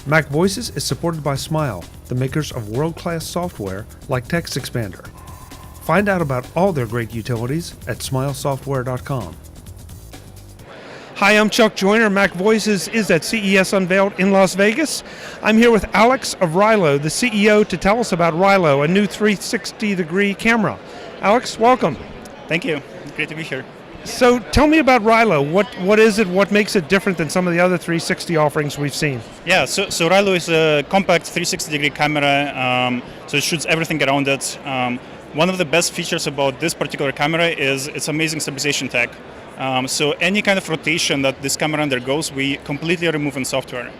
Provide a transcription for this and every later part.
MacVoices is supported by Smile, the makers of world-class software like Text Expander. Find out about all their great utilities at smilesoftware.com. Hi, I'm Chuck Joyner. MacVoices is at CES Unveiled in Las Vegas. I'm here with Alex of Rylo, the CEO, to tell us about Rylo, a new 360-degree camera. Alex, welcome. Thank you. Great to be here. So tell me about Rylo. What is it? What makes it different than some of the other 360 offerings we've seen? Yeah, so Rylo is a compact 360-degree camera, so it shoots everything around it. One of the best features about this particular camera is its amazing stabilization tech. So any kind of rotation that this camera undergoes, we completely remove in software.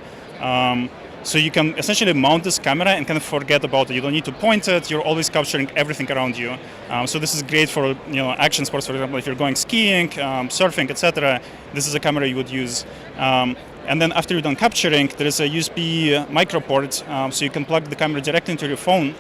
So you can essentially mount this camera and kind of forget about it. You don't need to point it. You're always capturing everything around you. So this is great for action sports, for example, if you're going skiing, surfing, etc. This is a camera you would use. And then after you're done capturing, there is a USB micro port, so you can plug the camera directly into your phone,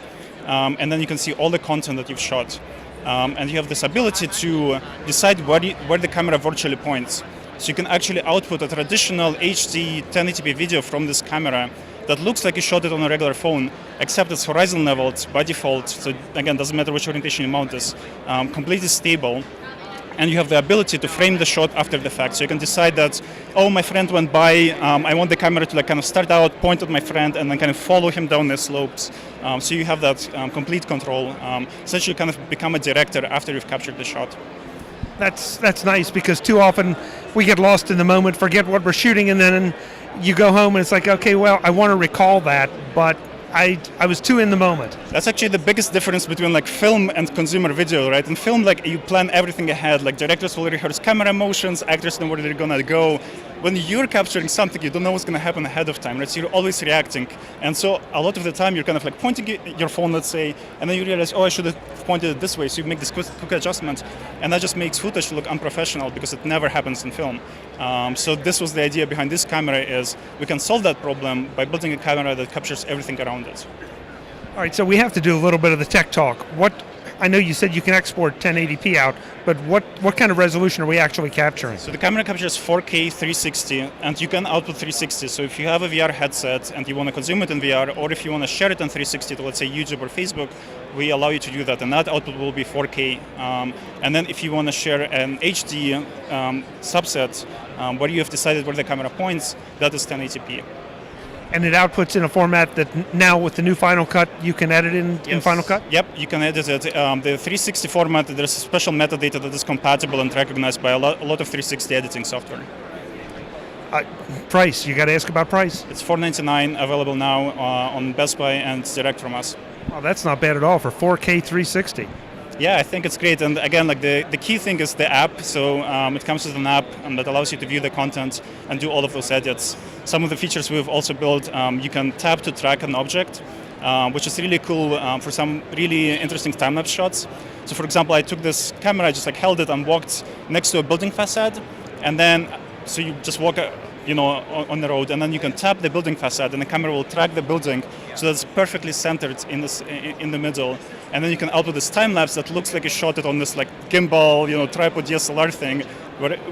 and then you can see all the content that you've shot. And you have this ability to decide where the camera virtually points. So you can actually output a traditional HD 1080p video from this camera that looks like you shot it on a regular phone, except it's horizon leveled by default. So again, doesn't matter which orientation you mount this, completely stable. And you have the ability to frame the shot after the fact. So you can decide that, oh, my friend went by, I want the camera to kind of start out, point at my friend, and then kind of follow him down the slopes. So you have that complete control. Essentially, you kind of become a director after you've captured the shot. That's nice, because too often we get lost in the moment, forget what we're shooting, and then you go home and it's like, okay, well, I want to recall that, but I was too in the moment. That's actually the biggest difference between like film and consumer video, right? In film, like you plan everything ahead, like directors will rehearse camera motions, actors know where they're gonna go. When you're capturing something, you don't know what's gonna happen ahead of time, right? So you're always reacting. And so a lot of the time you're kind of like pointing your phone, let's say, and then you realize, oh, I should have pointed it this way. So you make this quick adjustment, and that just makes footage look unprofessional because it never happens in film. So this was the idea behind this camera, is we can solve that problem by building a camera that captures everything around it. All right, so we have to do a little bit of the tech talk. I know you said you can export 1080p out, but what kind of resolution are we actually capturing? So the camera captures 4K 360, and you can output 360. So if you have a VR headset and you want to consume it in VR, or if you want to share it in 360 to, let's say, YouTube or Facebook, we allow you to do that, and that output will be 4K. And then if you want to share an HD subset where you have decided where the camera points, that is 1080p. And it outputs in a format that now with the new Final Cut, you can edit in Final Cut? Yep, you can edit it. The 360 format, there's a special metadata that is compatible and recognized by a lot of 360 editing software. Price, you got to ask about price. It's $499, available now on Best Buy and direct from us. Well, that's not bad at all for 4K 360. Yeah, I think it's great. And again, like the key thing is the app. So it comes with an app that allows you to view the content and do all of those edits. Some of the features we've also built, you can tap to track an object, which is really cool for some really interesting time-lapse shots. So for example, I took this camera, I just like held it and walked next to a building facade. And then, so you just walk on the road, and then you can tap the building facade, and the camera will track the building, so that's perfectly centered in the middle. And then you can output this time lapse that looks like you shot it on this like gimbal, tripod DSLR thing,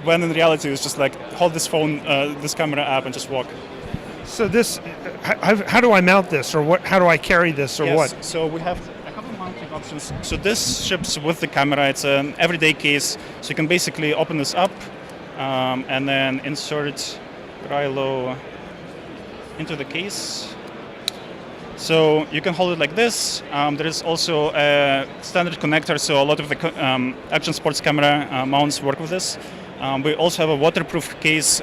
when in reality it's just like hold this phone, this camera app, and just walk. So this, how do I mount this, or how do I carry this, or what? So we have a couple of mounting options. So this ships with the camera. It's an everyday case, so you can basically open this up and then insert Rylo into the case. So you can hold it like this. There is also a standard connector, so a lot of the action sports camera mounts work with this. We also have a waterproof case,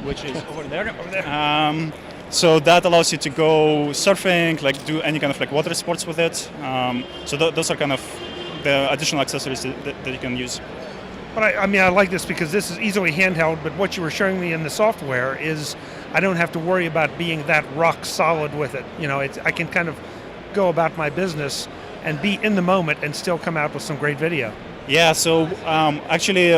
which is over there. So that allows you to go surfing, like do any kind of like water sports with it. So those are kind of the additional accessories that you can use. But I like this because this is easily handheld, but what you were showing me in the software is I don't have to worry about being that rock solid with it. I can kind of go about my business and be in the moment and still come out with some great video. Yeah, so actually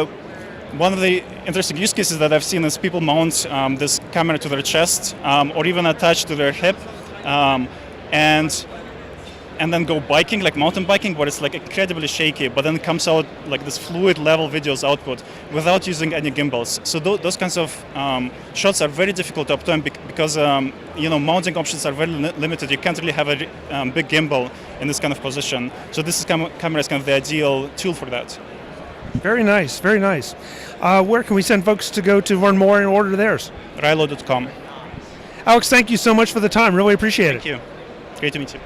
one of the interesting use cases that I've seen is people mount this camera to their chest or even attached to their hip. And and then go biking, like mountain biking, where it's like incredibly shaky, but then it comes out like this fluid level videos output without using any gimbals. So those kinds of shots are very difficult to obtain because mounting options are very limited. You can't really have a big gimbal in this kind of position. So this camera is kind of the ideal tool for that. Very nice, very nice. Where can we send folks to go to learn more and order theirs? Rylo.com. Alex, thank you so much for the time. Really appreciate it. Thank you. Great to meet you.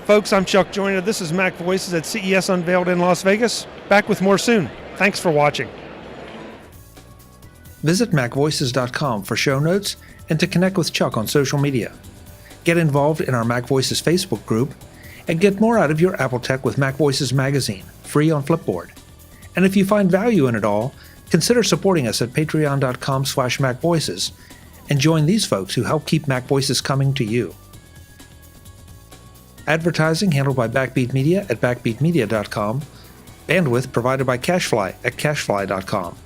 Folks, I'm Chuck Joyner. This is MacVoices at CES Unveiled in Las Vegas. Back with more soon. Thanks for watching. Visit MacVoices.com for show notes and to connect with Chuck on social media. Get involved in our MacVoices Facebook group and get more out of your Apple Tech with MacVoices magazine, free on Flipboard. And if you find value in it all, consider supporting us at patreon.com/MacVoices and join these folks who help keep MacVoices coming to you. Advertising handled by Backbeat Media at backbeatmedia.com. Bandwidth provided by CashFly at cashfly.com.